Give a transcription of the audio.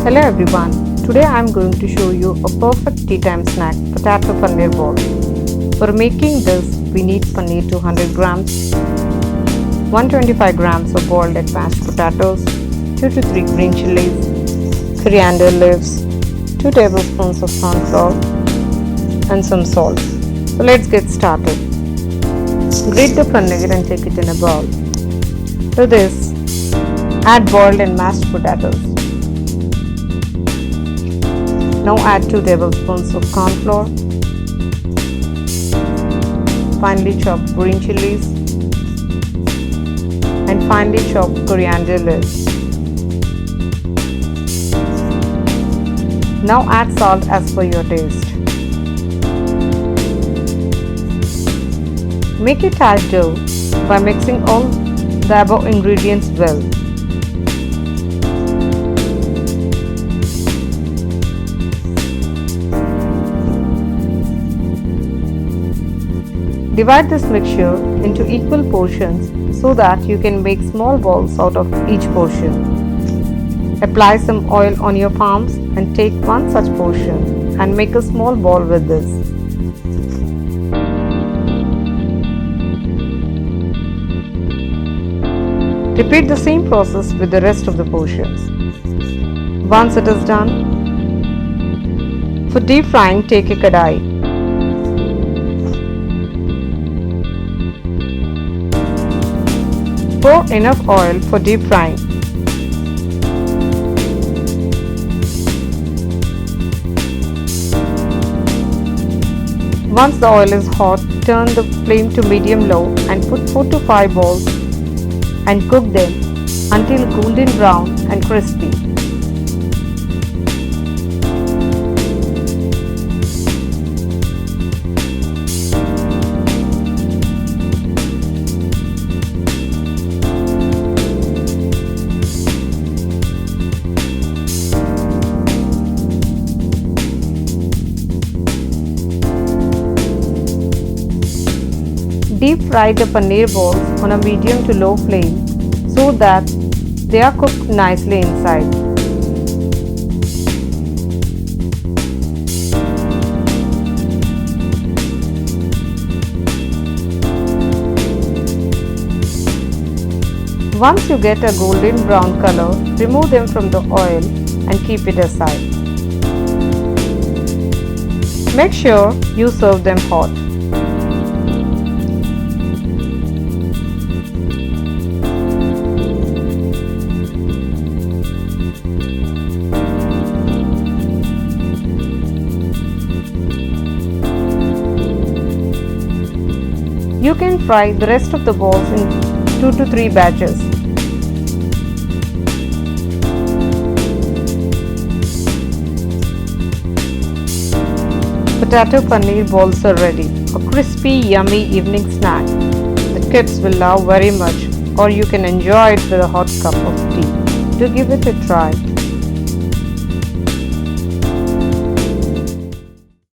Hello everyone, today I am going to show you a perfect tea time snack, potato paneer ball. For making this, we need paneer 200 grams, 125 grams of boiled egg mashed potatoes, 2 to 3 green chilies, coriander leaves, 2 tablespoons of corn flour and some salt. So let's get started. Grate the paneer and take it in a bowl. To this, add boiled and mashed potatoes. Now add 2 tablespoons of corn flour, finely chopped green chilies and finely chopped coriander leaves. Now add salt as per your taste. Make a tight dough by mixing all the above ingredients well. Divide this mixture into equal portions so that you can make small balls out of each portion. Apply some oil on your palms and take one such portion and make a small ball with this. Repeat the same process with the rest of the portions. Once it is done, for deep frying, take a kadai. Pour enough oil for deep frying. Once the oil is hot, turn the flame to medium-low and put 4 to 5 balls and cook them until golden brown and crispy. Deep fry the paneer balls on a medium to low flame so that they are cooked nicely inside. Once you get a golden brown color, remove them from the oil and keep it aside. Make sure you serve them hot. You can fry the rest of the balls in 2 to 3 batches. Potato paneer balls are ready. A crispy, yummy evening snack that kids will love very much, or you can enjoy it with a hot cup of tea. Do give it a try.